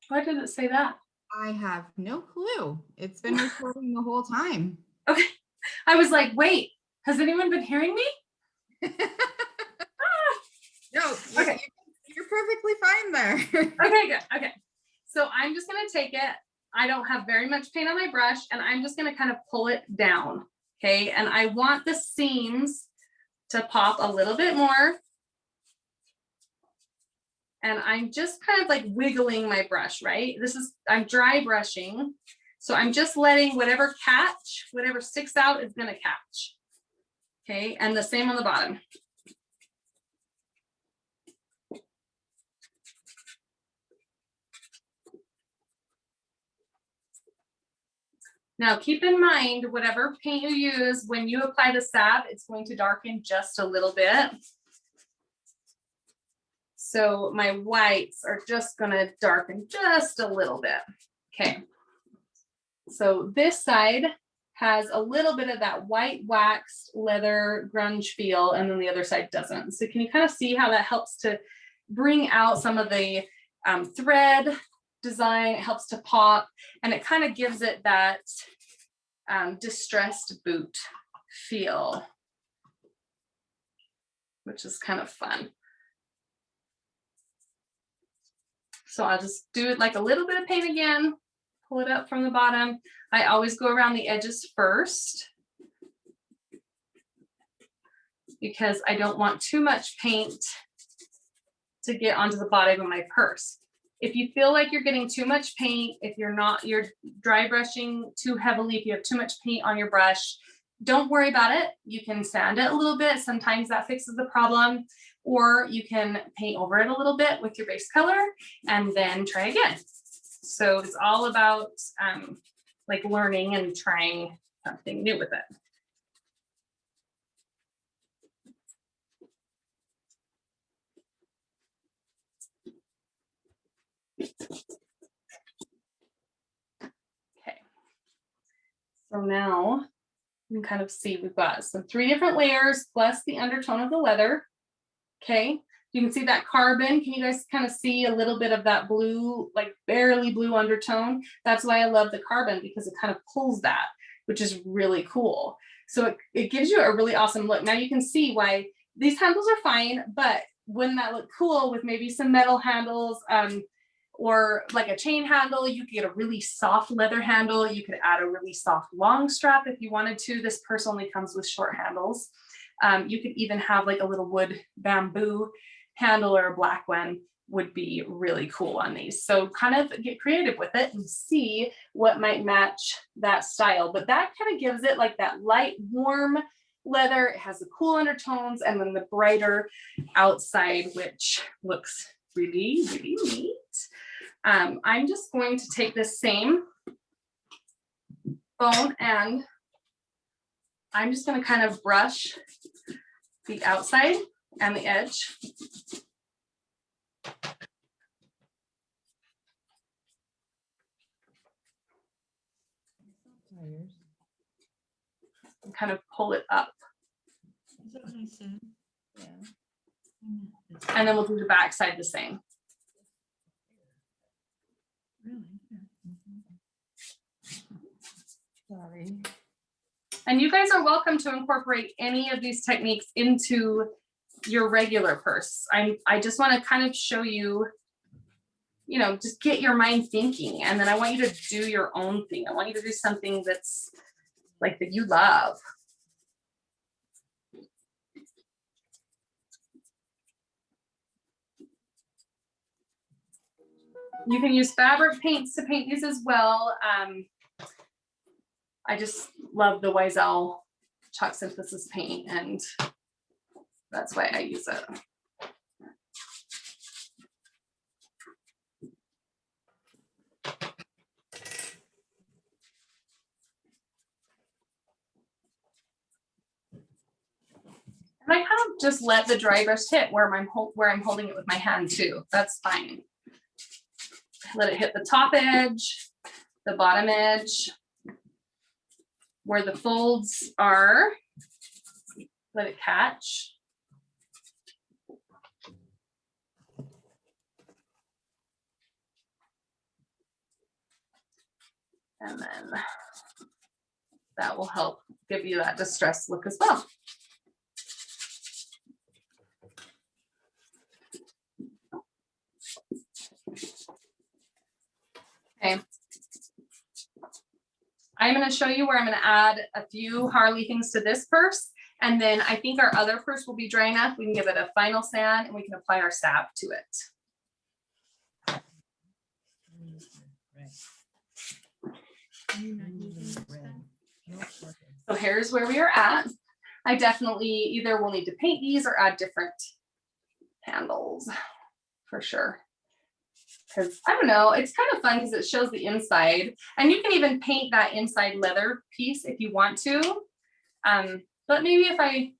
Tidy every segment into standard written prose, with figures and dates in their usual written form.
Why did it say that? I have no clue. It's been recording the whole time. Okay. I was like, wait, has anyone been hearing me? No, Okay. you're perfectly fine there. Okay, good. Okay. So I'm just going to take it. I don't have very much paint on my brush, and I'm just going to kind of pull it down. Okay. And I want the seams to pop a little bit more. And I'm just kind of like wiggling my brush, right? I'm dry brushing. So I'm just letting whatever sticks out is going to catch. Okay. And the same on the bottom. Now keep in mind, whatever paint you use, when you apply the salve, it's going to darken just a little bit. So my whites are just going to darken just a little bit. Okay. So this side has a little bit of that white waxed leather grunge feel, and then the other side doesn't. So can you kind of see how that helps to bring out some of the thread design? It helps to pop, and it kind of gives it that distressed boot feel, which is kind of fun. So I'll just do it like a little bit of paint again, pull it up from the bottom. I always go around the edges first because I don't want too much paint to get onto the bottom of my purse. If you feel like you're getting too much paint, if you're dry brushing too heavily, if you have too much paint on your brush, don't worry about it. You can sand it a little bit. Sometimes that fixes the problem. Or you can paint over it a little bit with your base color and then try again. So it's all about like learning and trying something new with it. Okay. So now you can kind of see we've got some 3 different layers plus the undertone of the leather. Okay. You can see that carbon. Can you guys kind of see a little bit of that blue, like barely blue undertone? That's why I love the carbon, because it kind of pulls that, which is really cool. So it gives you a really awesome look. Now you can see why these handles are fine, but wouldn't that look cool with maybe some metal handles or like a chain handle? You could get a really soft leather handle. You could add a really soft long strap if you wanted to. This purse only comes with short handles. You could even have like a little wood bamboo handle, or a black one would be really cool on these. So kind of get creative with it and see what might match that style. But that kind of gives it like that light, warm leather. It has the cool undertones and then the brighter outside, which looks really, really neat. I'm just going to take this same bone and I'm just going to kind of brush the outside and the edge. And kind of pull it up. Is that what I said? Yeah. And then we'll do the back side the same. Really? Sorry. And you guys are welcome to incorporate any of these techniques into your regular purse. I just want to kind of show you, just get your mind thinking. And then I want you to do your own thing. I want you to do something that's like that you love. You can use fabric paints to paint these as well. I just love the Wiesel chalk synthesis paint, and that's why I use it. And I kind of just let the dry brush hit where I'm holding it with my hand too. That's fine. Let it hit the top edge, the bottom edge, where the folds are. Let it catch. And then that will help give you that distressed look as well. Okay. I'm going to show you where I'm going to add a few Harley things to this purse. And then I think our other purse will be dry enough. We can give it a final sand and we can apply our salve to it. So here's where we are at. I definitely either will need to paint these or add different handles for sure. Because I don't know, it's kind of fun because it shows the inside, and you can even paint that inside leather piece if you want to. But maybe if I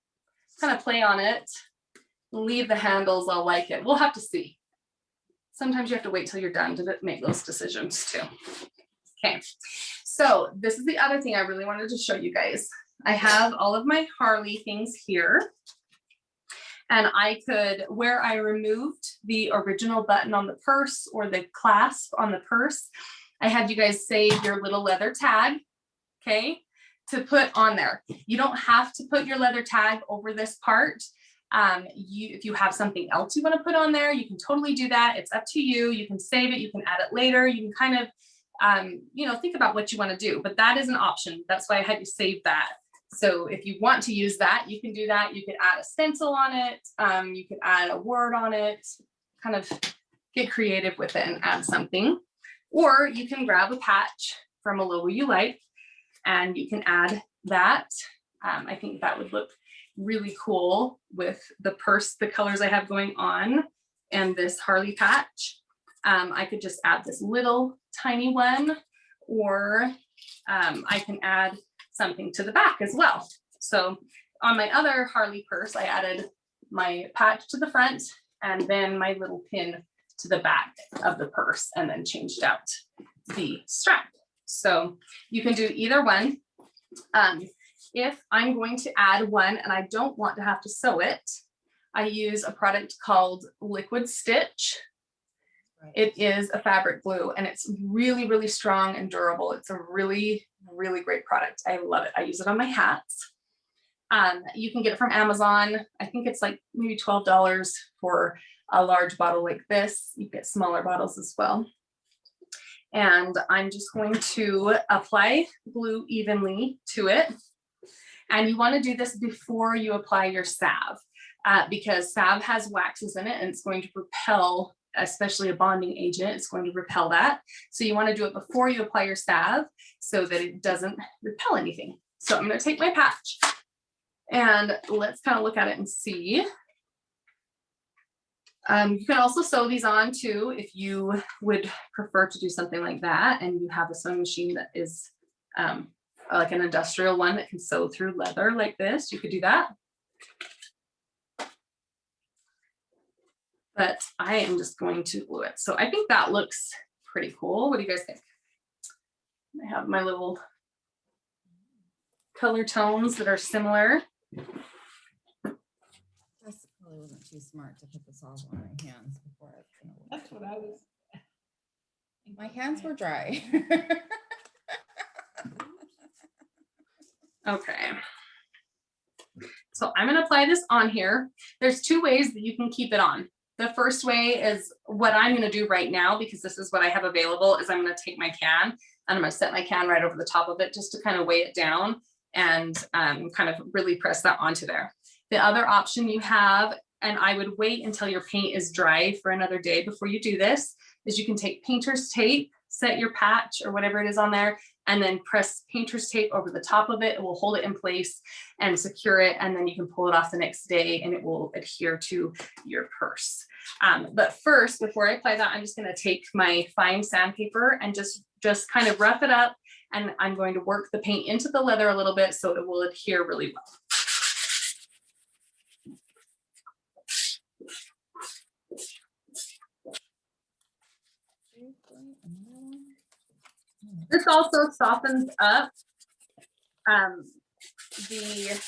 kind of play on it, leave the handles, I'll like it. We'll have to see. Sometimes you have to wait till you're done to make those decisions too. Okay, so this is the other thing I really wanted to show you guys. I have all of my Harley things here. And I could, where I removed the original button on the purse or the clasp on the purse, I had you guys save your little leather tag, okay, to put on there. You don't have to put your leather tag over this part. If you have something else you want to put on there, you can totally do that. It's up to you. You can save it. You can add it later. You can kind of, think about what you want to do, but that is an option. That's why I had you save that. So if you want to use that, you can do that. You could add a stencil on it. You could add a word on it, kind of get creative with it and add something. Or you can grab a patch from a logo you like and you can add that. I think that would look really cool with the purse, the colors I have going on, and this Harley patch. I could just add this little tiny one, or I can add something to the back as well. So on my other Harley purse, I added my patch to the front and then my little pin to the back of the purse and then changed out the strap. So you can do either one. If I'm going to add one and I don't want to have to sew it, I use a product called Liquid Stitch. It is a fabric glue and it's really, really strong and durable. It's a really, really great product. I love it. I use it on my hats. You can get it from Amazon. I think it's like maybe $12 for a large bottle like this. You get smaller bottles as well. And I'm just going to apply glue evenly to it. And you want to do this before you apply your salve, because salve has waxes in it and it's going to repel, especially a bonding agent, it's going to repel that. So you want to do it before you apply your salve so that it doesn't repel anything. So I'm going to take my patch and let's kind of look at it and see. You can also sew these on too if you would prefer to do something like that and you have a sewing machine that is like an industrial one that can sew through leather like this. You could do that. But I am just going to glue it. So I think that looks pretty cool. What do you guys think? I have my little color tones that are similar. This probably wasn't too smart to put this all on my hands before I. That's what I was. My hands were dry. Okay. So I'm going to apply this on here. There's two ways that you can keep it on. The first way is what I'm going to do right now, because this is what I have available, is I'm going to take my can and I'm going to set my can right over the top of it just to kind of weigh it down and kind of really press that onto there. The other option you have, and I would wait until your paint is dry for another day before you do this, is you can take painter's tape, set your patch or whatever it is on there, and then press painter's tape over the top of it. It will hold it in place and secure it. And then you can pull it off the next day and it will adhere to your purse. But first, before I apply that, I'm just going to take my fine sandpaper and just kind of rough it up. And I'm going to work the paint into the leather a little bit so it will adhere really well. This also softens up the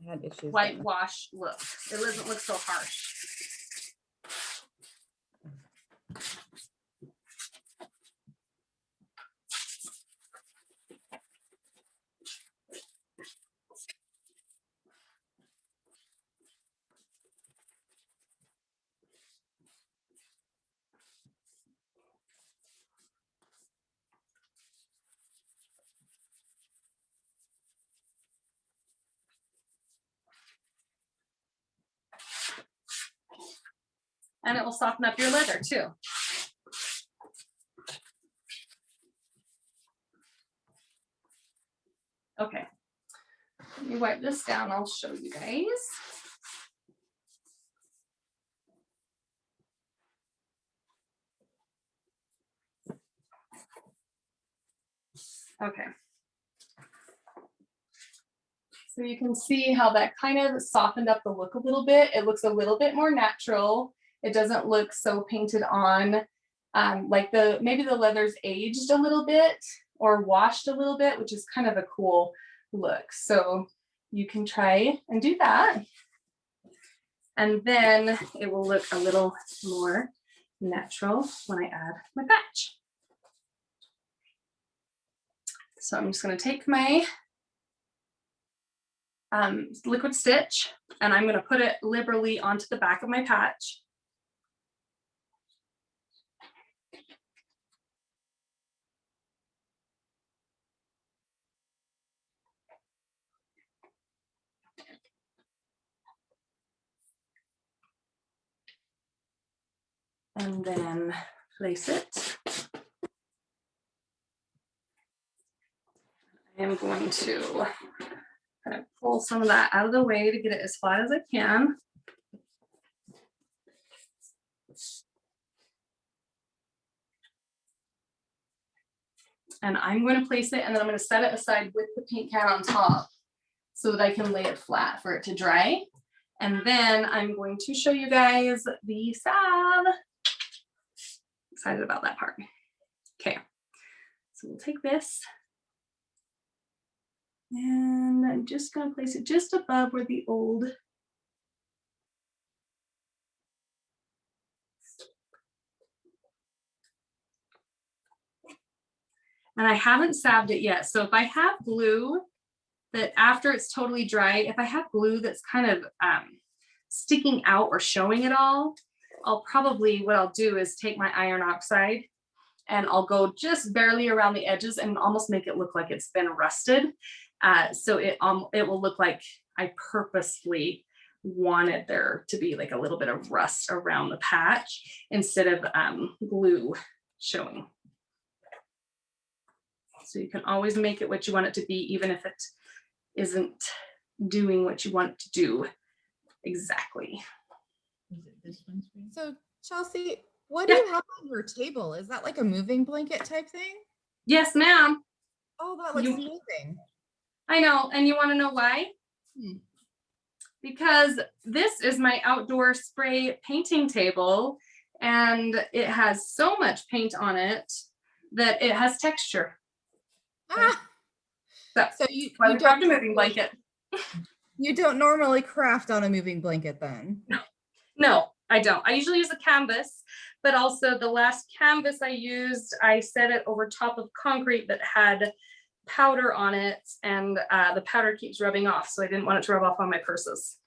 I had issues. whitewash look. It doesn't look so harsh. and it will soften up your leather too. Okay, let me wipe this down. I'll show you guys. Okay. So you can see how that kind of softened up the look a little bit. It looks a little bit more natural. It doesn't look so painted on. Like maybe the leather's aged a little bit or washed a little bit, which is kind of a cool look. So you can try and do that. And then it will look a little more natural when I add my patch. So I'm just going to take my liquid stitch and I'm going to put it liberally onto the back of my patch. And then place it. I am going to kind of pull some of that out of the way to get it as flat as I can. And I'm going to place it and then I'm going to set it aside with the paint can on top so that I can lay it flat for it to dry. And then I'm going to show you guys the salve. Excited about that part. Okay, so we'll take this and I'm just going to place it just above where the old and I haven't salved it yet. So if I have glue that after it's totally dry, if I have glue that's kind of sticking out or showing it all, what I'll do is take my iron oxide and I'll go just barely around the edges and almost make it look like it's been rusted. So it will look like I purposefully wanted there to be like a little bit of rust around the patch instead of glue showing. So you can always make it what you want it to be, even if it isn't doing what you want it to do exactly. Is it this one's for you? So Chelsea, what do Yeah. you have on your table? Is that like a moving blanket type thing? Yes, ma'am. Oh, that looks You- amazing. I know. And you want to know why? Because this is my outdoor spray painting table and it has so much paint on it that it has texture. Ah, That's so you why we grabbed a don't moving blanket. you don't normally craft on a moving blanket then? No, I don't. I usually use a canvas, but also the last canvas I used, I set it over top of concrete that had powder on it and the powder keeps rubbing off. So I didn't want it to rub off on my purses.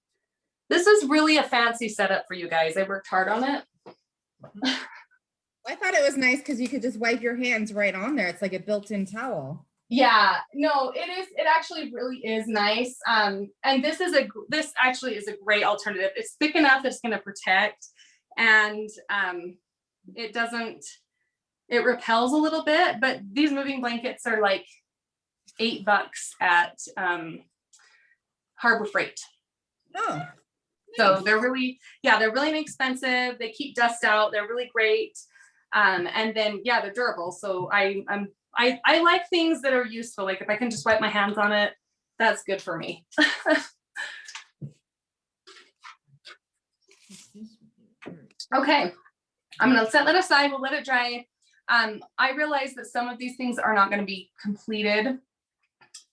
This is really a fancy setup for you guys. I worked hard on it. I thought it was nice because you could just wipe your hands right on there. It's like a built-in towel. Yeah, no, it is. It actually really is nice. And this actually is a great alternative. It's thick enough that it's going to protect, and it repels a little bit. But these moving blankets are like $8 at Harbor Freight. Oh, So they're really inexpensive. They keep dust out. They're really great. And then yeah, they're durable. So I like things that are useful. Like if I can just wipe my hands on it, that's good for me. What's this one here? Okay, I'm gonna set that aside. We'll let it dry. I realize that some of these things are not going to be completed,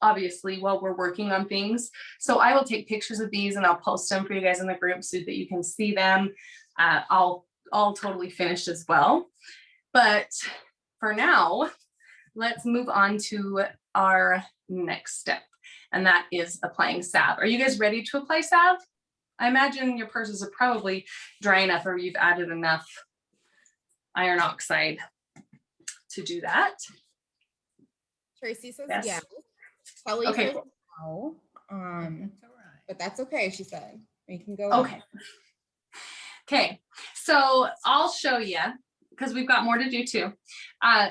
obviously, while we're working on things. So I will take pictures of these and I'll post them for you guys in the group so that you can see them. All totally finished as well. But for now, let's move on to our next step, and that is applying salve. Are you guys ready to apply salve? I imagine your purses are probably dry enough or you've added enough iron oxide to do that. Tracy says Yes. yes. Kelly Okay, says cool. no. That's all right. But that's okay, she said. We can go Okay. Okay, so I'll show you because we've got more to do too.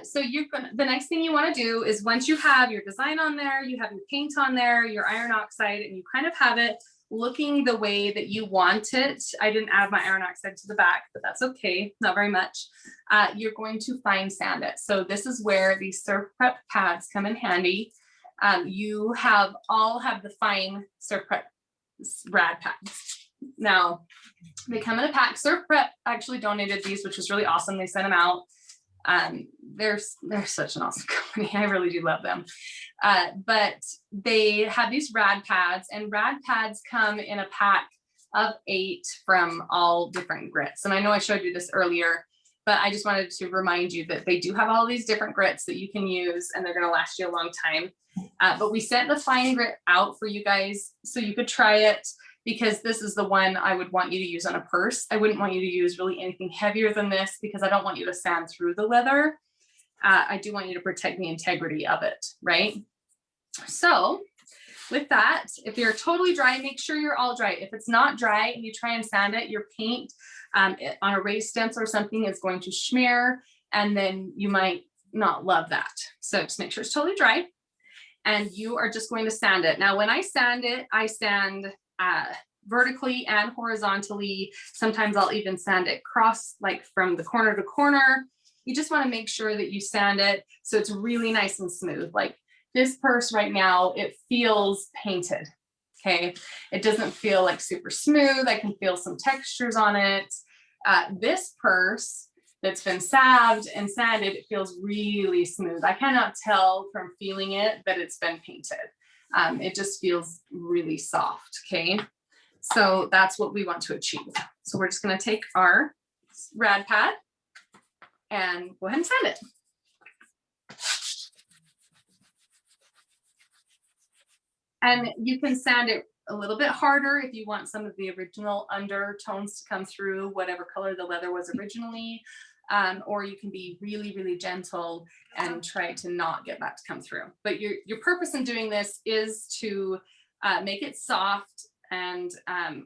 So the next thing you want to do is once you have your design on there, you have your paint on there, your iron oxide, and you kind of have it looking the way that you want it. I didn't add my iron oxide to the back, but that's okay, not very much. You're going to fine sand it. So this is where these surf prep pads come in handy. You all have the fine surf prep rad pads. Now, they come in a pack. Surf Prep actually donated these, which was really awesome. They sent them out. They're such an awesome company. I really do love them. But they have these rad pads, and rad pads come in a pack of 8 from all different grits. And I know I showed you this earlier, but I just wanted to remind you that they do have all these different grits that you can use, and they're going to last you a long time. But we sent the fine grit out for you guys so you could try it, because this is the one I would want you to use on a purse. I wouldn't want you to use really anything heavier than this because I don't want you to sand through the leather. I do want you to protect the integrity of it, right? So with that, if you're totally dry, make sure you're all dry. If it's not dry and you try and sand it, your paint on a raised stencil or something is going to smear, and then you might not love that. So just make sure it's totally dry. And you are just going to sand it. Now, when I sand it, I sand vertically and horizontally. Sometimes I'll even sand it cross, like from the corner to corner. You just want to make sure that you sand it so it's really nice and smooth. Like this purse right now, it feels painted. Okay, it doesn't feel like super smooth. I can feel some textures on it. This purse that's been salved and sanded, it feels really smooth. I cannot tell from feeling it that it's been painted. It just feels really soft, okay? So that's what we want to achieve. So we're just gonna take our rad pad and go ahead and sand it. And you can sand it a little bit harder if you want some of the original undertones to come through, whatever color the leather was originally. Or you can be really, really gentle and try to not get that to come through. But your purpose in doing this is to make it soft, and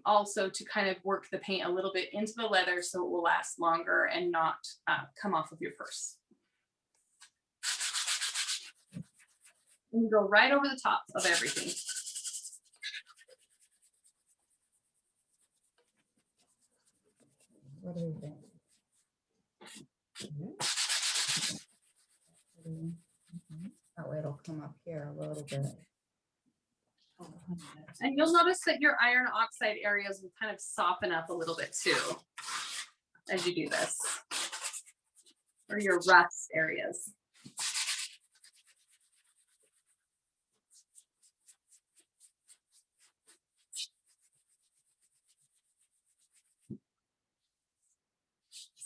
also to kind of work the paint a little bit into the leather so it will last longer and not come off of your purse. And you go right over the top of everything. What do we think? That way it'll come up here a little bit. And you'll notice that your iron oxide areas will kind of soften up a little bit too as you do this, or your rust areas.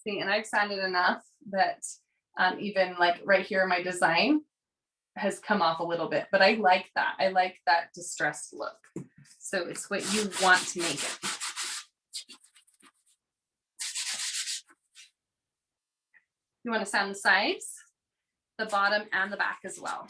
See, and I've sanded enough that even like right here, my design has come off a little bit, but I like that. I like that distressed look. So it's what you want to make it. You want to sand the sides, the bottom, and the back as well.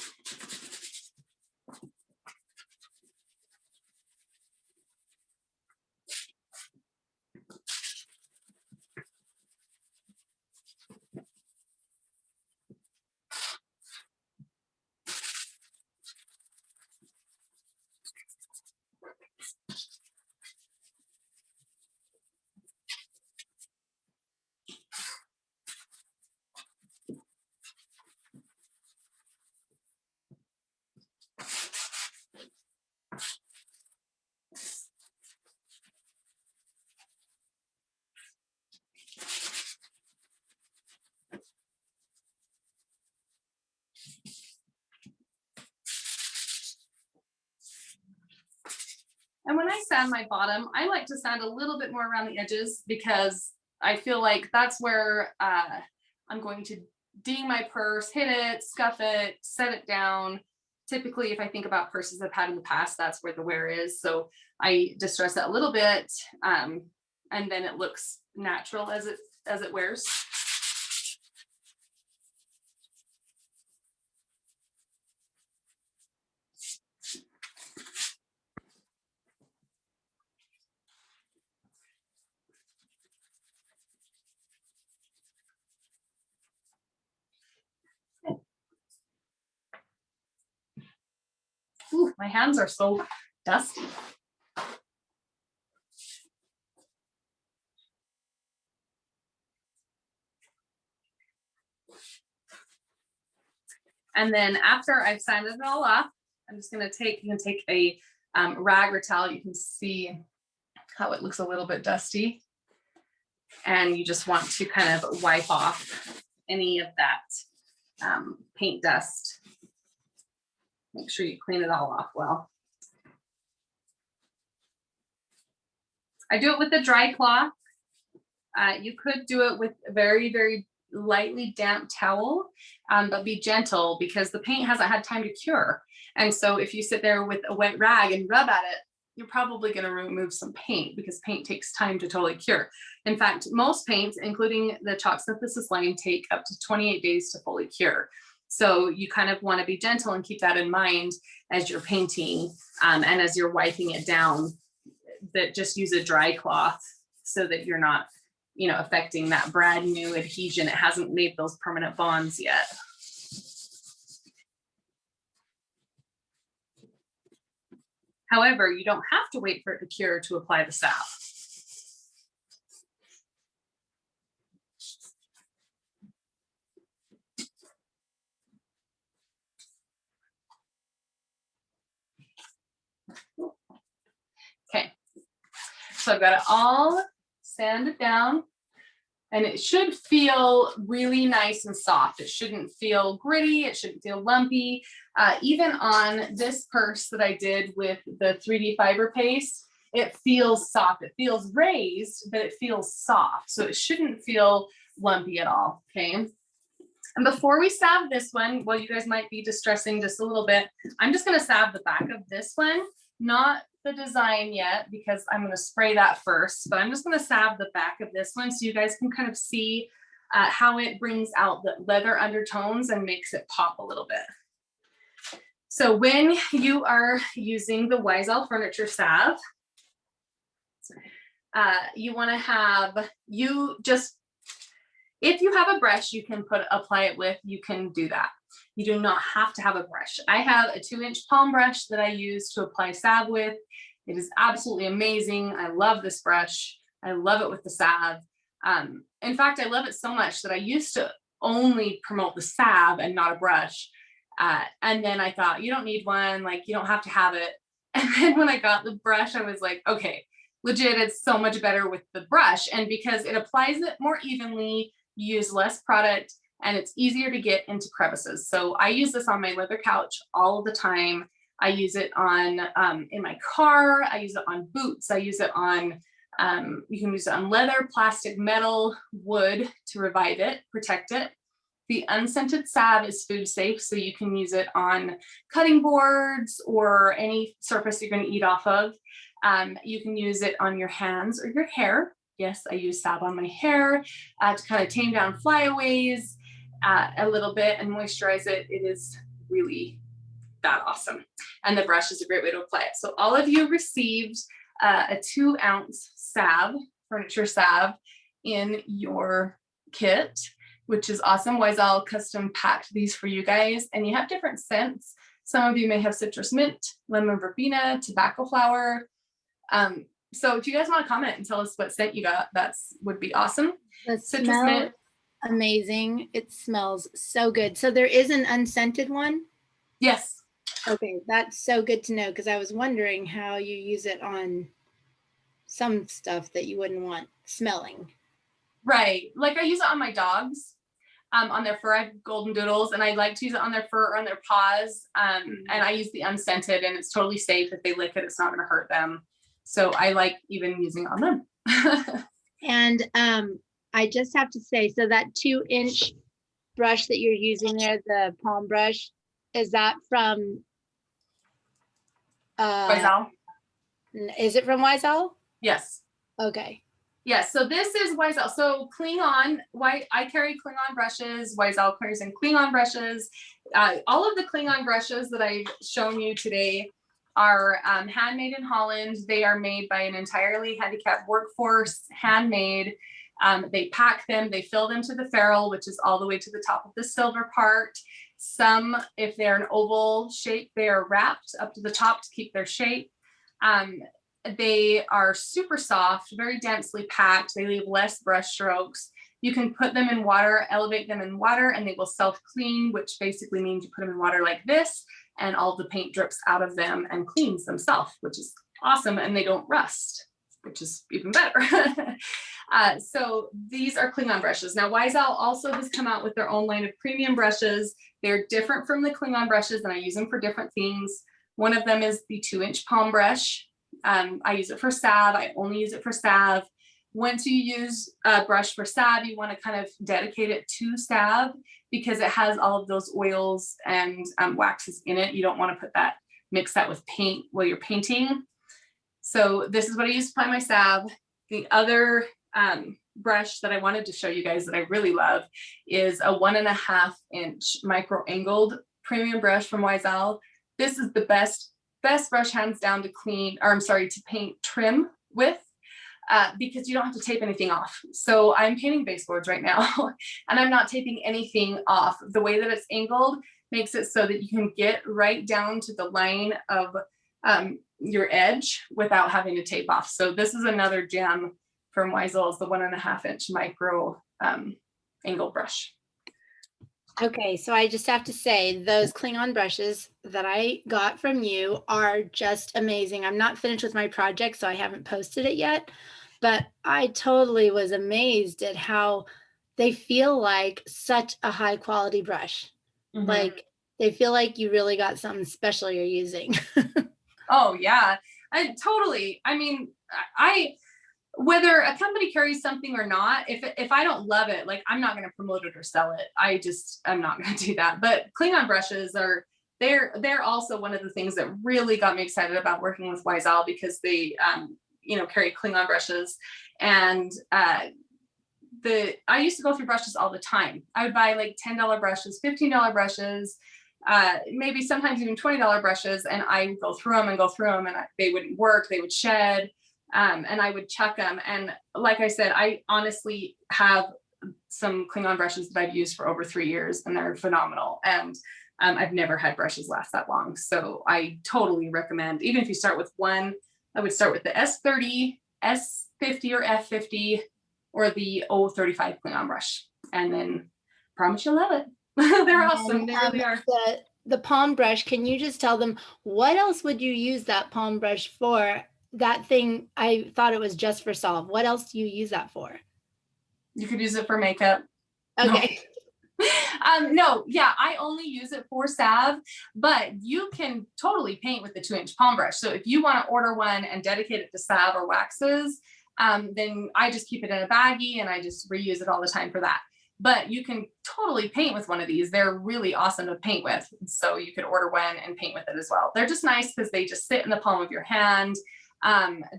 And when I sand my bottom, I like to sand a little bit more around the edges because I feel like that's where I'm going to ding my purse, hit it, scuff it, set it down. Typically, if I think about purses I've had in the past, that's where the wear is. So I distress it a little bit, and then it looks natural as it wears. My hands are so dusty. And then after I've sanded it all off, I'm just gonna take, you can take a rag or towel. You can see how it looks a little bit dusty. And you just want to kind of wipe off any of that paint dust. Make sure you clean it all off well. I do it with a dry cloth. You could do it with a very, very lightly damp towel, but be gentle because the paint hasn't had time to cure. And so if you sit there with a wet rag and rub at it, you're probably going to remove some paint because paint takes time to totally cure. In fact, most paints, including the chalk synthesis line, take up to 28 days to fully cure. So you kind of want to be gentle and keep that in mind as you're painting and as you're wiping it down, that just use a dry cloth so that you're not, you know, affecting that brand new adhesion. It hasn't made those permanent bonds yet. However, you don't have to wait for it to cure to apply the salve. Okay, so I've got it all sanded down and it should feel really nice and soft. It shouldn't feel gritty. It shouldn't feel lumpy. Even on this purse that I did with the 3D fiber paste, it feels soft. It feels raised, but it feels soft. So it shouldn't feel lumpy at all, okay? And before we salve this one, well, you guys might be distressing just a little bit. I'm just gonna salve the back of this one, not the design yet, because I'm gonna spray that first, but I'm just gonna salve the back of this one so you guys can kind of see how it brings out the leather undertones and makes it pop a little bit. So when you are using the Wisel furniture salve, you wanna have, if you have a brush you can apply it with, you can do that. You do not have to have a brush. I have a 2-inch palm brush that I use to apply salve with. It is absolutely amazing. I love this brush. I love it with the salve. In fact, I love it so much that I used to only promote the salve and not a brush. And then I thought, you don't need one, like you don't have to have it. And then when I got the brush, I was like, okay, legit, it's so much better with the brush. And because it applies it more evenly, you use less product, and it's easier to get into crevices. So I use this on my leather couch all the time. I use it on in my car. I use it on boots. I use it on, you can use it on leather, plastic, metal, wood to revive it, protect it. The unscented salve is food safe, so you can use it on cutting boards or any surface you're going to eat off of. You can use it on your hands or your hair. Yes, I use salve on my hair to kind of tame down flyaways a little bit and moisturize it. It is really that awesome. And the brush is a great way to apply it. So all of you received a 2-ounce salve, furniture salve, in your kit, which is awesome. Wisel custom packed these for you guys, and you have different scents. Some of you may have citrus mint, lemon verbena, tobacco flower. So if you guys want to comment and tell us what scent you got, would be awesome. The Citrus smell, mint. amazing. It smells so good. So there is an unscented one? Yes. Okay, that's so good to know, because I was wondering how you use it on some stuff that you wouldn't want smelling. Right. Like I use it on my dogs, on their fur. I have golden doodles, and I like to use it on their fur or on their paws. And I use the unscented, and it's totally safe. If they lick it, it's not going to hurt them. So I like even using on them. And I just have to say, so that 2-inch brush that you're using there, the palm brush, is that from Wisel? is it from Wisel? Yes. Okay. Yes, so this is Wisel. So Klingon, I carry Klingon brushes. Wisel carries in Klingon brushes. All of the Klingon brushes that I've shown you today are handmade in Holland. They are made by an entirely handicapped workforce, handmade. They pack them, they fill them to the ferrule, which is all the way to the top of the silver part. Some, if they're an oval shape, they are wrapped up to the top to keep their shape. They are super soft, very densely packed. They leave less brush strokes. You can put them in water, elevate them in water, and they will self-clean, which basically means you put them in water like this, and all the paint drips out of them and cleans themselves, which is awesome, and they don't rust, which is even better. So these are Klingon brushes. Now, Wiesel also has come out with their own line of premium brushes. They're different from the Klingon brushes, and I use them for different things. One of them is the 2-inch palm brush. I use it for salve. I only use it for salve. Once you use a brush for salve, you want to kind of dedicate it to salve because it has all of those oils and waxes in it. You don't want to mix that with paint while you're painting. So this is what I use to apply my salve. The other brush that I wanted to show you guys that I really love is a 1.5-inch micro angled premium brush from Wiesel. This is the best brush hands down to to paint trim with, because you don't have to tape anything off. So I'm painting baseboards right now and I'm not taping anything off. The way that it's angled makes it so that you can get right down to the line of your edge without having to tape off. So this is another gem from Wiesel, is the 1.5-inch micro angle brush. Okay, so I just have to say those Klingon brushes that I got from you are just amazing. I'm not finished with my project, so I haven't posted it yet, but I totally was amazed at how they feel like such a high quality brush. Mm-hmm. Like they feel like you really got something special you're using. Oh yeah, I mean, whether a company carries something or not, if I don't love it, like I'm not going to promote it or sell it. I'm not going to do that. But Klingon brushes they're also one of the things that really got me excited about working with Wiesel, because they carry Klingon brushes. And I used to go through brushes all the time. I would buy like $10 brushes, $15 brushes, maybe sometimes even $20 brushes, and I would go through them and they wouldn't work, they would shed. And I would chuck them. And like I said, I honestly have some Klingon brushes that I've used for over 3 years, and they're phenomenal. And I've never had brushes last that long. So I totally recommend, even if you start with one, I would start with the S30, S50 or F50, or the O35 Klingon brush. And then promise you'll love it. They're awesome. They really are. The palm brush, can you just tell them what else would you use that palm brush for? That thing, I thought it was just for solve. What else do you use that for? You could use it for makeup. Okay. No, yeah, I only use it for salve, but you can totally paint with the 2-inch palm brush. So if you want to order one and dedicate it to salve or waxes, then I just keep it in a baggie and I just reuse it all the time for that. But you can totally paint with one of these. They're really awesome to paint with. So you could order one and paint with it as well. They're just nice because they just sit in the palm of your hand.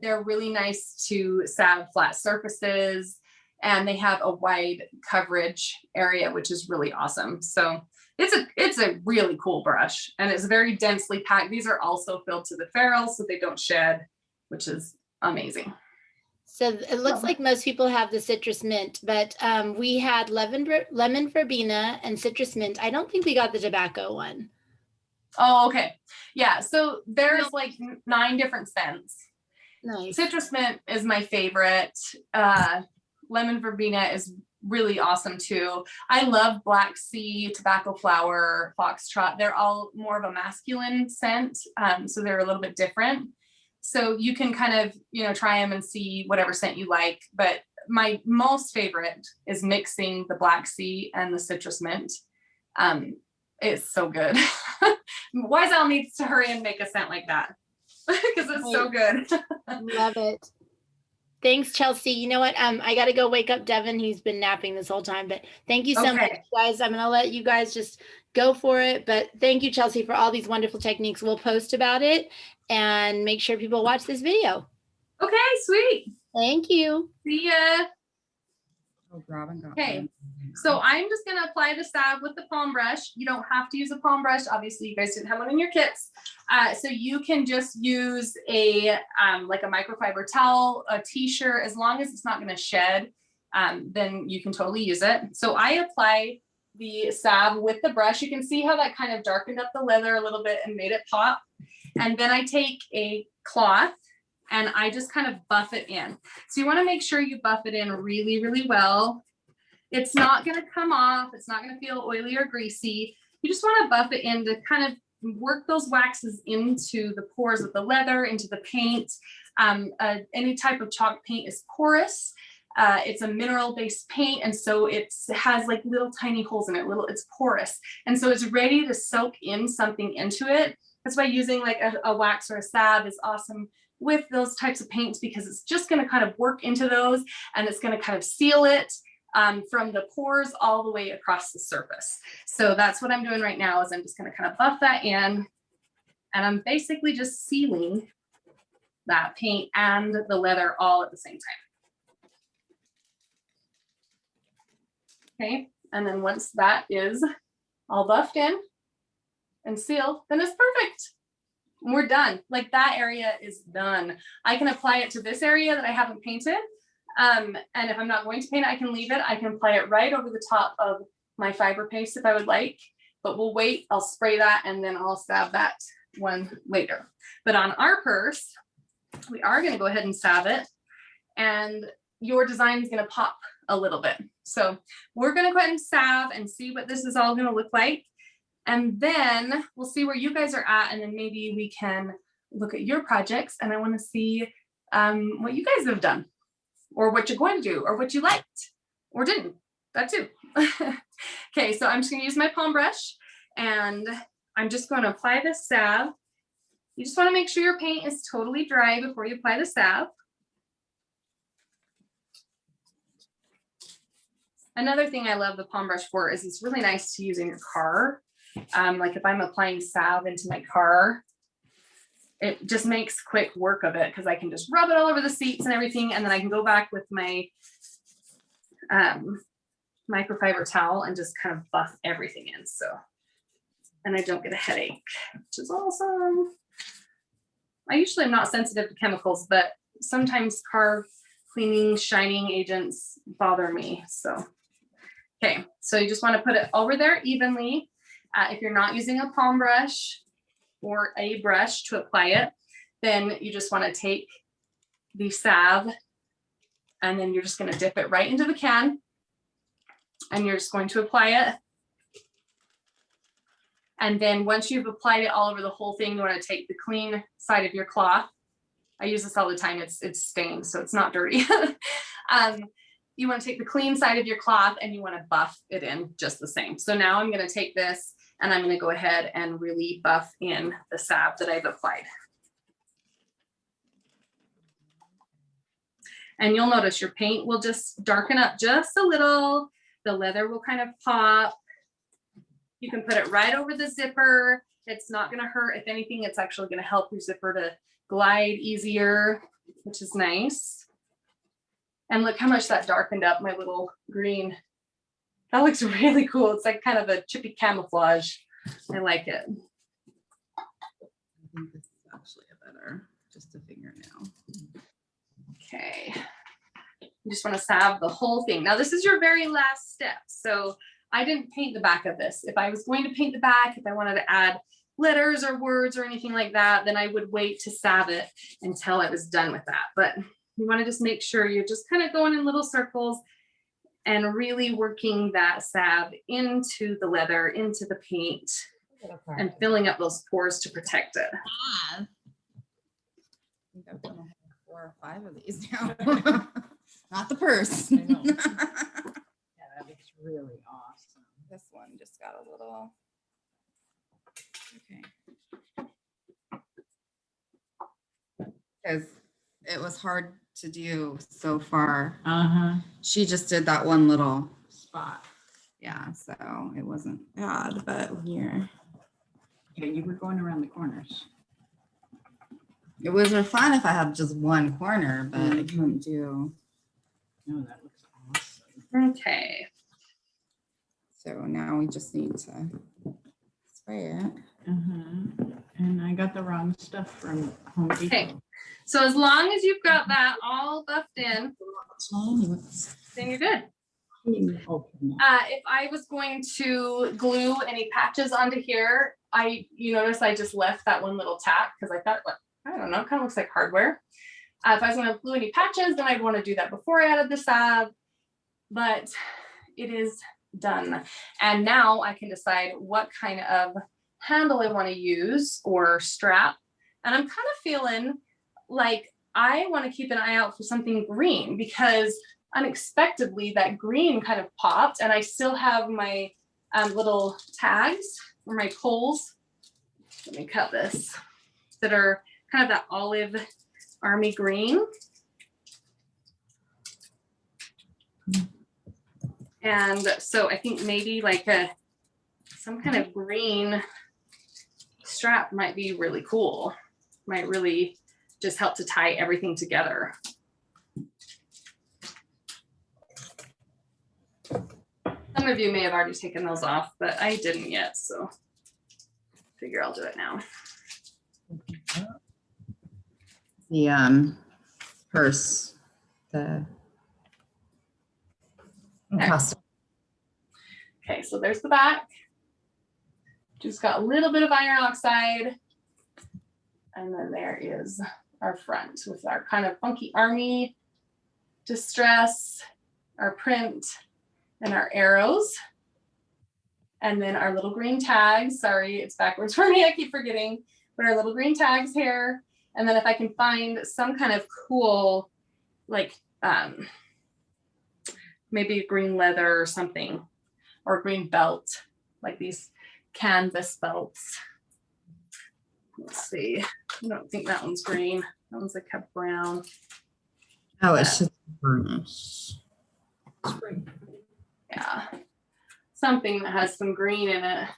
They're really nice to salve flat surfaces, and they have a wide coverage area, which is really awesome. So it's a really cool brush, and it's very densely packed. These are also filled to the ferrule so they don't shed, which is amazing. So it looks like most people have the citrus mint, but we had lemon verbena and citrus mint. I don't think we got the tobacco one. Oh, okay. Yeah, so there's like 9 different scents. Nice. Citrus mint is my favorite. Lemon verbena is really awesome too. I love black sea, tobacco flower, foxtrot. They're all more of a masculine scent, so they're a little bit different. So you can kind of, try them and see whatever scent you like. But my most favorite is mixing the black sea and the citrus mint. It's so good. Wiesel needs to hurry and make a scent like that because it's so good. Love it. Thanks, Chelsea. You know what? I got to go wake up Devin. He's been napping this whole time, but thank you so much, guys. I'm going to let you guys just go for it. But thank you, Chelsea, for all these wonderful techniques. We'll post about it and make sure people watch this video. Okay, sweet. Thank you. See ya. Oh, Robin got Okay. one. So I'm just going to apply the salve with the palm brush. You don't have to use a palm brush. Obviously, you guys didn't have one in your kits. So you can just use a like a microfiber towel, a t-shirt, as long as it's not going to shed, then you can totally use it. So I apply the salve with the brush. You can see how that kind of darkened up the leather a little bit and made it pop. And then I take a cloth and I just kind of buff it in. So you want to make sure you buff it in really, really well. It's not going to come off. It's not going to feel oily or greasy. You just want to buff it in to kind of work those waxes into the pores of the leather, into the paint. Any type of chalk paint is porous. It's a mineral-based paint, and so it has like little tiny holes in it. It's porous, and so it's ready to soak in something into it. That's why using like a wax or a salve is awesome with those types of paints, because it's just going to kind of work into those, and it's going to kind of seal it from the pores all the way across the surface. So that's what I'm doing right now, is I'm just going to kind of buff that in, and I'm basically just sealing that paint and the leather all at the same time. Okay, and then once that is all buffed in and sealed, then it's perfect. We're done. Like, that area is done. I can apply it to this area that I haven't painted. And if I'm not going to paint it, I can leave it. I can apply it right over the top of my fiber paste if I would like, but we'll wait. I'll spray that and then I'll salve that one later. But on our purse, we are going to go ahead and salve it, and your design is going to pop a little bit. So we're going to go ahead and salve and see what this is all going to look like. And then we'll see where you guys are at, and then maybe we can look at your projects, and I want to see what you guys have done, or what you're going to do, or what you liked or didn't. That too. Okay, so I'm just going to use my palm brush, and I'm just going to apply this salve. You just want to make sure your paint is totally dry before you apply the salve. Another thing I love the palm brush for is it's really nice to use in your car. Like if I'm applying salve into my car, it just makes quick work of it, because I can just rub it all over the seats and everything, and then I can go back with my microfiber towel and just kind of buff everything in. So, and I don't get a headache, which is awesome. I usually am not sensitive to chemicals, but sometimes car cleaning, shining agents bother me. So, okay, so you just want to put it over there evenly. If you're not using a palm brush or a brush to apply it, then you just want to take the salve, and then you're just going to dip it right into the can, and you're just going to apply it. And then once you've applied it all over the whole thing, you want to take the clean side of your cloth. I use this all the time. It's stained, so it's not dirty. You want to take the clean side of your cloth and you want to buff it in just the same. So now I'm going to take this and I'm going to go ahead and really buff in the salve that I've applied. And you'll notice your paint will just darken up just a little. The leather will kind of pop. You can put it right over the zipper. It's not going to hurt. If anything, it's actually going to help your zipper to glide easier, which is nice. And look how much that darkened up my little green. That looks really cool. It's like kind of a chippy camouflage. I like it. I think this is actually a better, just a fingernail. Okay. You just want to salve the whole thing. Now this is your very last step. So I didn't paint the back of this. If I was going to paint the back, if I wanted to add letters or words or anything like that, then I would wait to salve it until I was done with that. But you want to just make sure you're just kind of going in little circles and really working that salve into the leather, into the paint, and filling up those pores to protect it. I think I've done 4 or 5 of these now. Not the purse. I know. Yeah, that looks really awesome. This one just got a little. Okay. Because it was hard to do so far. She just did that one little Spot. yeah, so it wasn't bad, but here Yeah, you were going around the corners. it was fun if I had just one corner, but I couldn't do. No, that looks awesome. Okay. So now we just need to spray it. And I got the wrong stuff from Home Depot. Okay. So as long as you've got that all buffed in, then you're good. If I was going to glue any patches onto here, you notice I just left that one little tack because I thought, like, I don't know, it kind of looks like hardware. If I was going to glue any patches, then I'd want to do that before I added the salve, but it is done. And now I can decide what kind of handle I want to use or strap. And I'm kind of feeling like I want to keep an eye out for something green because unexpectedly that green kind of popped, and I still have my little tags or my poles. Let me cut this, that are kind of that olive army green. And so I think maybe like some kind of green strap might be really cool. Might really just help to tie everything together. Some of you may have already taken those off, but I didn't yet, so figure I'll do it now. The purse, the custom. Okay, so there's the back. Just got a little bit of iron oxide. And then there is our front with our kind of funky army distress, our print, and our arrows. And then our little green tags. Sorry, it's backwards for me. I keep forgetting. But our little green tags here. And then if I can find some kind of cool, like maybe a green leather or something, or a green belt, like these canvas belts. Let's see. I don't think that one's green. That one's like a brown. Oh, it's just burnish. Yeah. Something that has some green in it,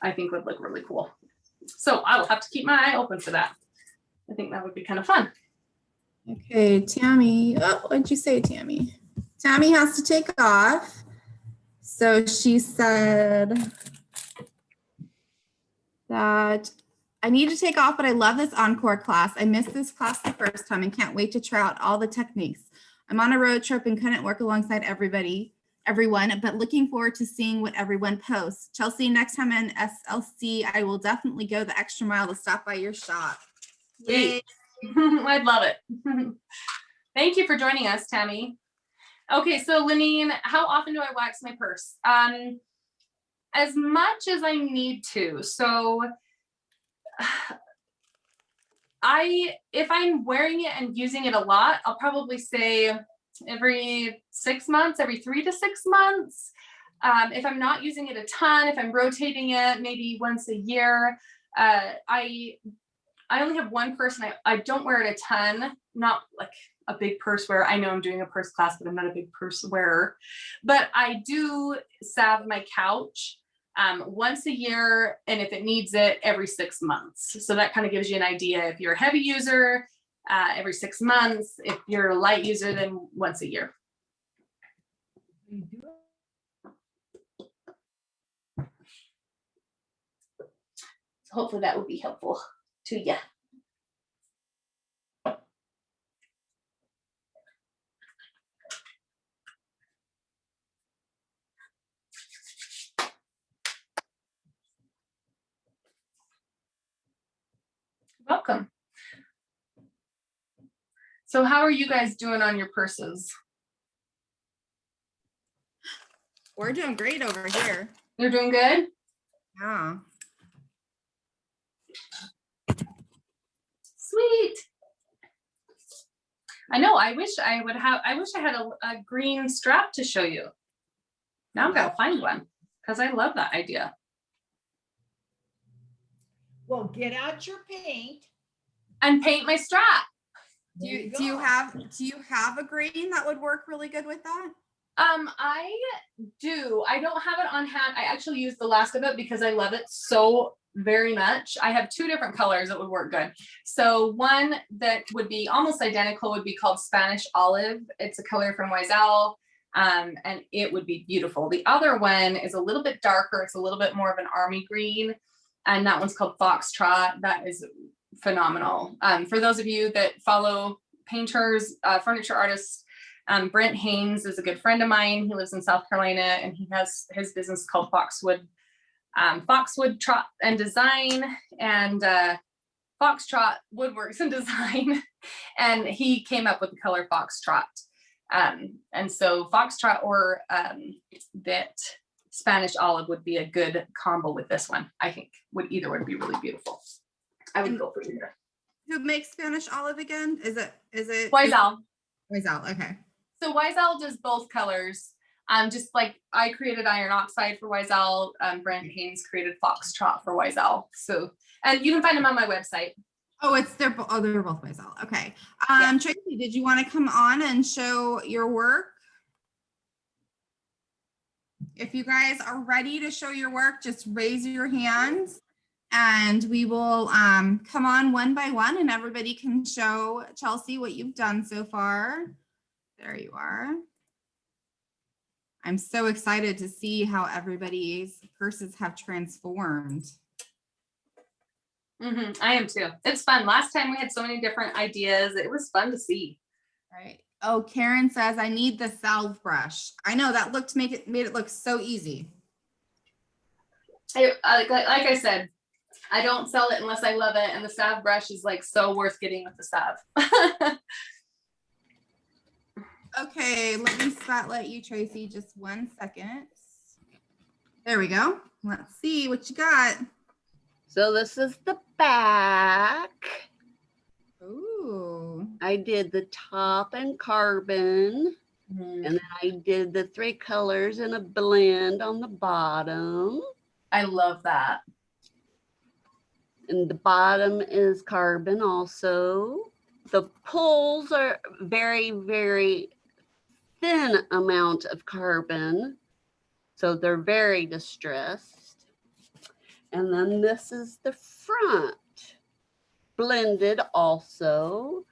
I think would look really cool. So I will have to keep my eye open for that. I think that would be kind of fun. Okay, Tammy. Oh, what'd you say, Tammy? Tammy has to take off. So she said that I need to take off, but I love this Encore class. I missed this class the first time and can't wait to try out all the techniques. I'm on a road trip and couldn't work alongside everyone, but looking forward to seeing what everyone posts. Chelsea, next time in SLC, I will definitely go the extra mile to stop by your shop. Yay. I'd love it. Thank you for joining us, Tammy. Okay, so Lenine, how often do I wax my purse? As much as I need to. So if I'm wearing it and using it a lot, I'll probably say every 6 months, every 3 to 6 months. If I'm not using it a ton, if I'm rotating it maybe once a year, I only have one purse and I don't wear it a ton, not like a big purse wearer. I know I'm doing a purse class, but I'm not a big purse wearer. But I do salve my couch once a year, and if it needs it, every 6 months. So that kind of gives you an idea. If you're a heavy user, every 6 months. If you're a light user, then once a year. So hopefully that will be helpful to you. Welcome. So how are you guys doing on your purses? We're doing great over here. You're doing good? Yeah. Sweet. I know, I wish I had a green strap to show you. Now I've got to find one because I love that idea. Well, get out your paint. And paint my strap. Do you have a green that would work really good with that? I do. I don't have it on hand. I actually used the last of it because I love it so very much. I have 2 different colors that would work good. So one that would be almost identical would be called Spanish Olive. It's a color from Wiesel, and it would be beautiful. The other one is a little bit darker. It's a little bit more of an army green, and that one's called Foxtrot. That is phenomenal. For those of you that follow painters, furniture artists, Brent Haynes is a good friend of mine. He lives in South Carolina, and he has his business called Foxwood Trot and Design, and Foxtrot Woodworks and Design. And he came up with the color Foxtrot. And so Foxtrot or that Spanish olive would be a good combo with this one. I think either would be really beautiful. I would go for either. Who makes Spanish olive again? Is it Wiesel. Wiesel, okay. So Wiesel does both colors. Just like I created iron oxide for Wiesel, Brent Haynes created Foxtrot for Wiesel. So, and you can find them on my website. Oh, they're both Wiesel. Okay. Yeah. Tracy, did you want to come on and show your work? If you guys are ready to show your work, just raise your hands and we will come on one by one and everybody can show Chelsea what you've done so far. There you are. I'm so excited to see how everybody's purses have transformed. I am too. It's fun. Last time we had so many different ideas. It was fun to see. Right. Oh, Karen says, I need the salve brush. I know that made it look so easy. Like I said, I don't sell it unless I love it. And the salve brush is like so worth getting with the salve. Okay, let me spotlight you, Tracy, just 1 second. There we go. Let's see what you got. So this is the back. Ooh. I did the top and carbon, and then I did the 3 colors in a blend on the bottom. I love that. And the bottom is carbon also. The pulls are very, very thin amount of carbon. So they're very distressed. And then this is the front. Blended also,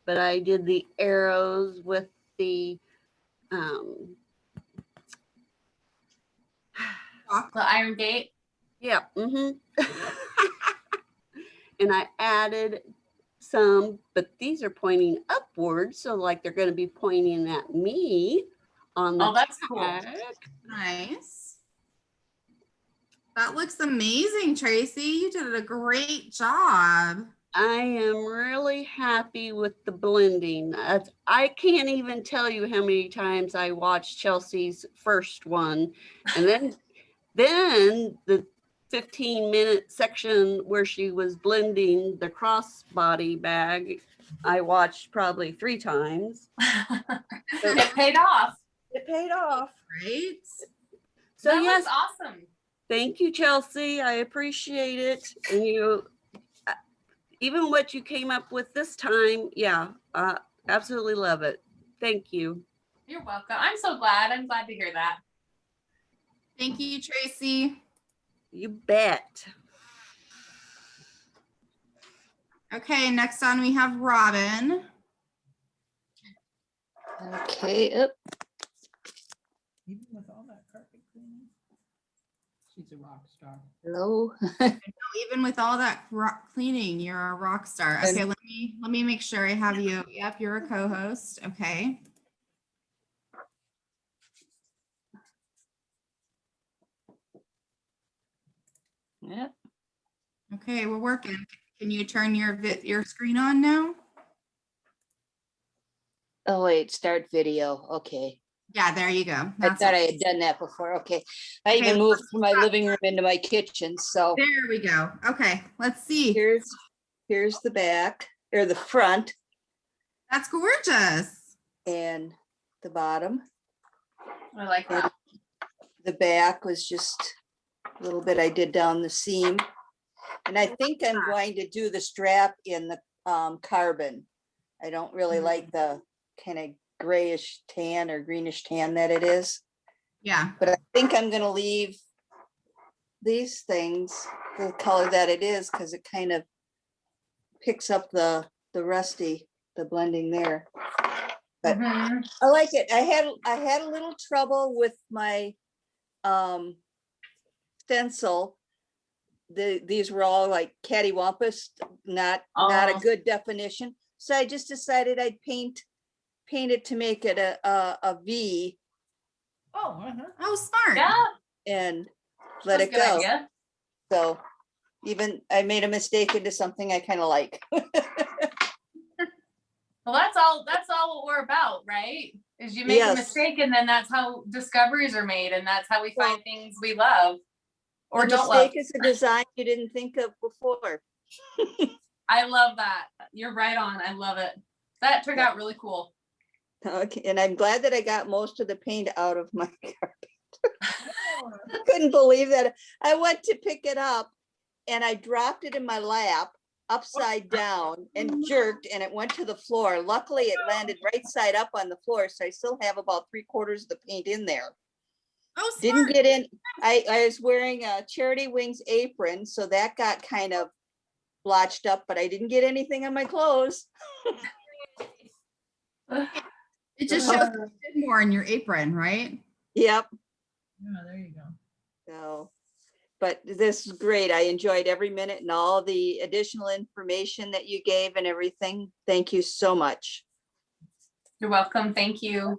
but I did the arrows with the The Iron Gate. yeah, and I added some, but these are pointing upwards, so like they're going to be pointing at me on the That's cool. tag. Nice. That looks amazing, Tracy. You did a great job. I am really happy with the blending. I can't even tell you how many times I watched Chelsea's first one. And then the 15-minute section where she was blending the crossbody bag, I watched probably 3 times. It paid off. It paid off. Right? So That yes, was awesome. thank you, Chelsea. I appreciate it. And you, even what you came up with this time, yeah, absolutely love it. Thank you. You're welcome. I'm so glad. I'm glad to hear that. Thank you, Tracy. You bet. Okay, next on we have Robin. Okay, up. Even with all that carpet cleaning. She's a rock star. Hello. Even with all that cleaning, you're a rock star. Okay, let me make sure I have you. Yep, you're a co-host. Okay. Yep. Okay, we're working. Can you turn your screen on now? Oh, wait, start video. Okay. Yeah, there you go. I That's thought I it. had done that before. Okay. I Okay, even moved from my living room into my kitchen. So There we go. Okay, let's see. here's the back or the front That's gorgeous. and the bottom. I like that. The back was just a little bit I did down the seam. And I think I'm going to do the strap in the carbon. I don't really like the kind of grayish tan or greenish tan that it is. Yeah. But I think I'm gonna leave these things the color that it is because it kind of picks up the rusty, the blending there. But Mhm. I like it. I had a little trouble with my stencil. These were all like cattywampus, not a Oh. good definition. So I just decided I'd paint paint it to make it a V Oh, uh-huh. Oh, smart. Yeah. and let that's it a good go. idea. So even I made a mistake into something I kind of like. Well, that's all what we're about, right? Is you make a Yes. mistake and then that's how discoveries are made and that's how we Well, find things we love or A don't love. mistake is a design you didn't think of before. I love that. You're right on. I love it. That turned out really cool. Okay, and I'm glad that I got most of the paint out of my carpet. I couldn't believe that. I went to pick it up and I dropped it in my lap upside down and jerked and it went to the floor. Luckily, it landed right side up on the floor, so I still have about 3/4 of the paint in there. Oh, Didn't smart. get in. I was wearing a Charity Wings apron, so that got kind of blotched up, but I didn't get anything on my clothes. It just shows you did more in your apron, right? Yep. Yeah, there you go. So, but this is great. I enjoyed every minute and all the additional information that you gave and everything. Thank you so much. You're welcome. Thank you.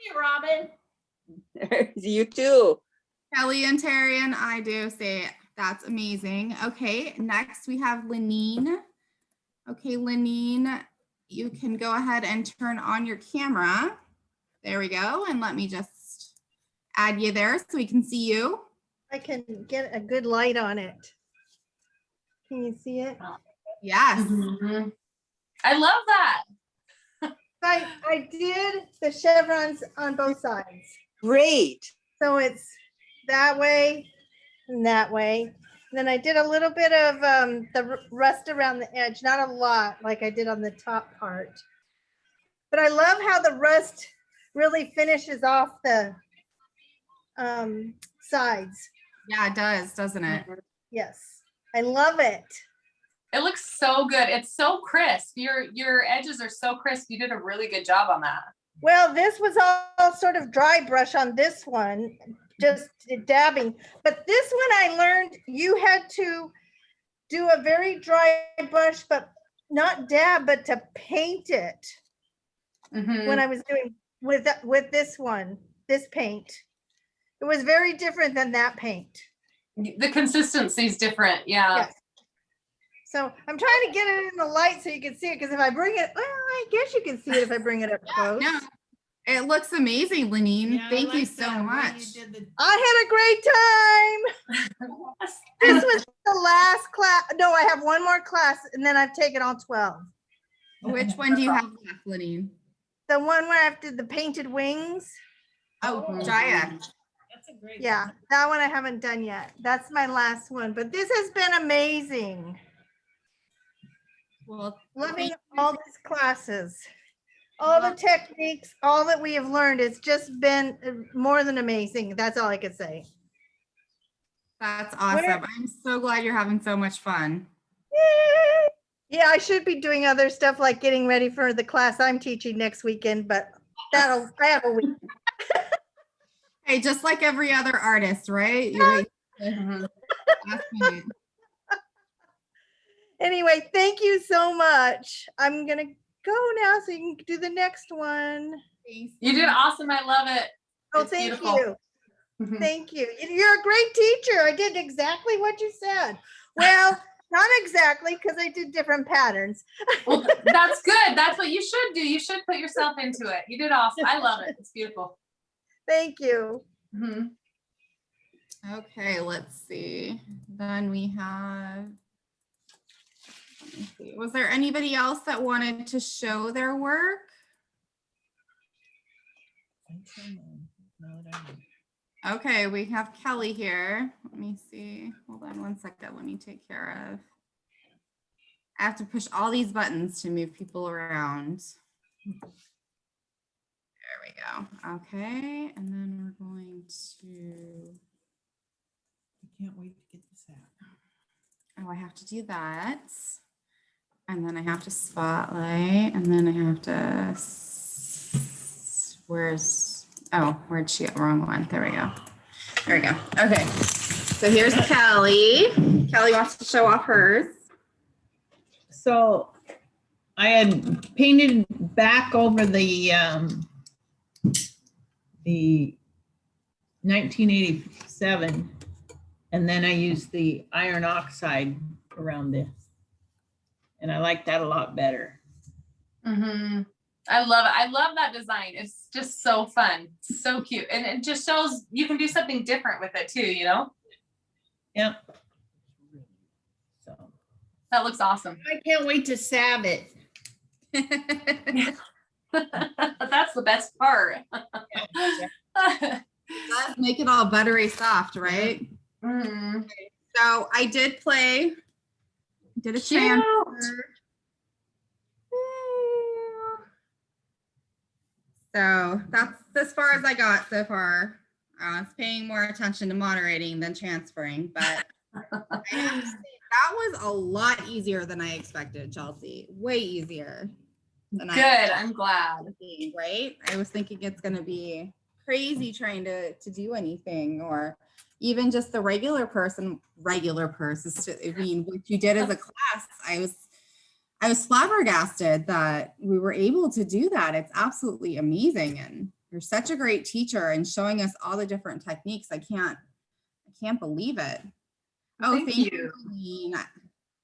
You, Robin. You too. Kelly and Terry and I do say that's amazing. Okay, next we have Lenine. Okay, Lenine, you can go ahead and turn on your camera. There we go. And let me just add you there so we can see you. I can get a good light on it. Can you see it? Yes. Mhm. I love that. I did the chevrons on both sides. Great. So it's that way and that way. And then I did a little bit of the rust around the edge, not a lot like I did on the top part. But I love how the rust really finishes off the sides. Yeah, it does, doesn't it? Yes, I love it. It looks so good. It's so crisp. Your edges are so crisp. You did a really good job on that. Well, this was all sort of dry brush on this one, just dabbing. But this one I learned you had to do a very dry brush, but not dab, but to paint it Mhm. when I was doing with this one, this paint. It was very different than that paint. The consistency is different. Yeah. Yes. So I'm trying to get it in the light so you can see it, because if I bring it, well, I guess you can see it if I bring it up close. No, it looks amazing, Lenine. Yeah, I Thank you like so that way much. you did the- I had a great time. This was the last class. No, I have one more class and then I've taken all 12. Which one do you have left, Lenine? The one where I did the painted wings. Oh, Jaya. That's a great. Yeah, that one I haven't done yet. That's my last one, but this has been amazing. Well, Loving all these classes, all the techniques, all that we have learned. It's just been more than amazing. That's all I could say. that's awesome. I'm so glad you're having so much fun. Yay! Yeah, I should be doing other stuff like getting ready for the class I'm teaching next weekend, but I have a week. Hey, just like every other artist, right? You wait till Mhm. the last minute. Anyway, thank you so much. I'm gonna go now so you can do the next one. Thanks, You did awesome. I love it. Oh, It's thank beautiful. you. Mhm. Thank you. You're a great teacher. I did exactly what you said. Well, not exactly, because I did different patterns. Well, that's good. That's what you should do. You should put yourself into it. You did awesome. I love it. It's beautiful. Thank you. Mhm. Okay, let's see. Then we have, let me see. Was there anybody else that wanted to show their work? No, that I know. Okay, we have Kelly here. Let me see. Hold on one second. Let me take care of. I have to push all these buttons to move people around. There we go. Okay, and then we're going to, I can't wait to get this out. oh, I have to do that. And then I have to spotlight, and then I have to, where's, oh, where'd she go? Wrong one. There we go. There we go. Okay. So here's Kelly. Kelly wants to show off hers. So I had painted back over the 1987, and then I used the iron oxide around this, and I like that a lot better. Mm-hmm. I love it. I love that design. It's just so fun, so cute, and it just shows you can do something different with it too. You know, Yep. So that looks awesome. I can't wait to salve it. That's the best part. Let's make it all buttery soft, right? Mm. So I did a Cute. transfer. So that's as far as I got so far. I was paying more attention to moderating than transferring, but I have to say, that was a lot easier than I expected, Chelsea. Way easier than Good. I'm glad. Right? I was thinking it's going to be crazy trying to do anything, or even just the regular person. I mean, what you did as a class, I was flabbergasted that we were able to do that. It's absolutely amazing. And you're such a great teacher and showing us all the different techniques. I can't believe it. Oh, thank you, Colleen.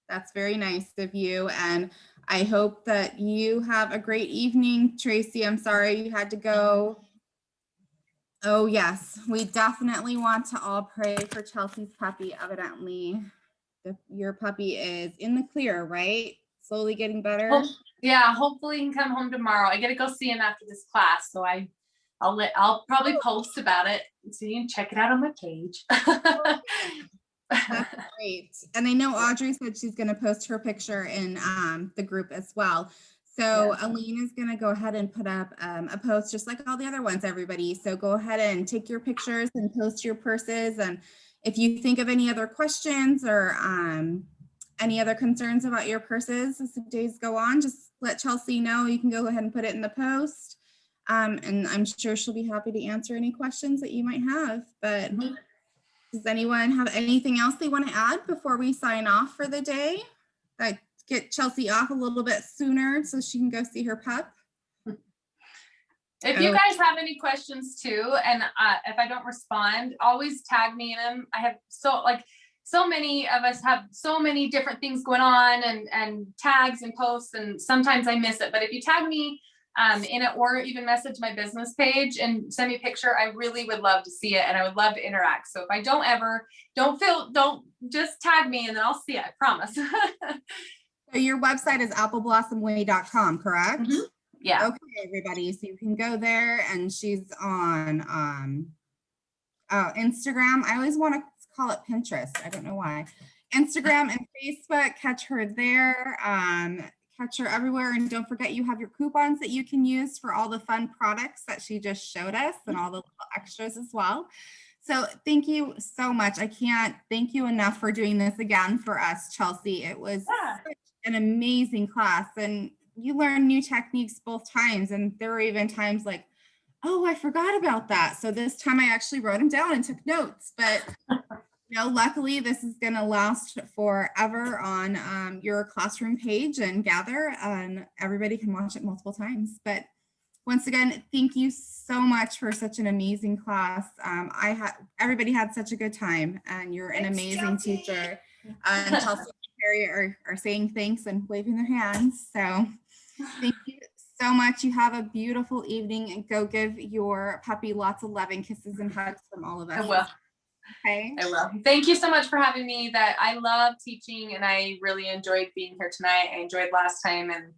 That's very nice of you. And I hope that you have a great evening, Tracy. I'm sorry you had to go. Oh, yes, we definitely want to all pray for Chelsea's puppy. Evidently, your puppy is in the clear, right? Slowly getting better. Yeah, hopefully he can come home tomorrow. I gotta go see him after this class, so I'll probably post about it so you can check it out on my page. That's great. And I know Audrey said she's going to post her picture in the group as well. So Yeah. Aline is going to go ahead and put up a post just like all the other ones, everybody. So go ahead and take your pictures and post your purses. And if you think of any other questions or any other concerns about your purses as the days go on, just let Chelsea know. You can go ahead and put it in the post. And I'm sure she'll be happy to answer any questions that you might have. But does anyone have anything else they want to add before we sign off for the day? Get Chelsea off a little bit sooner so she can go see her pup. If you guys have any questions too, and if I don't respond, always tag me in them. I have so many of us have so many different things going on and tags and posts, and sometimes I miss it. But if you tag me in it, or even message my business page and send me a picture, I really would love to see it, and I would love to interact. So if I don't just tag me and then I'll see it, I promise. So your website is appleblossomway.com, correct? Mm-hmm. Yeah. Okay, everybody. So you can go there, and she's on Instagram. I always want to call it Pinterest. I don't know why. Instagram and Facebook, catch her there. Catch her everywhere. And don't forget, you have your coupons that you can use for all the fun products that she just showed us and all the little extras as well. So thank you so much. I can't thank you enough for doing this again for us, Chelsea. It was such an amazing class, and you learn new techniques both times. And there were even times like, oh, I forgot about that. So this time I actually wrote them down and took notes. But luckily this is going to last forever on your classroom page and Gather, and everybody can watch it multiple times. But once again, thank you so much for such an amazing class. Everybody had such a good time, and you're an amazing teacher. And Chelsea and Carrie are saying thanks and waving their hands. So thank you so much. You have a beautiful evening, and go give your puppy lots of loving kisses and hugs from all of us. I will. Okay. I will. Thank you so much for having me. I love teaching, and I really enjoyed being here tonight. I enjoyed last time, and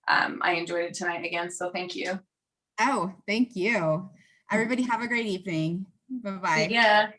I enjoyed it tonight again. So thank you. Oh, thank you. Everybody have a great evening. Bye-bye. Yeah.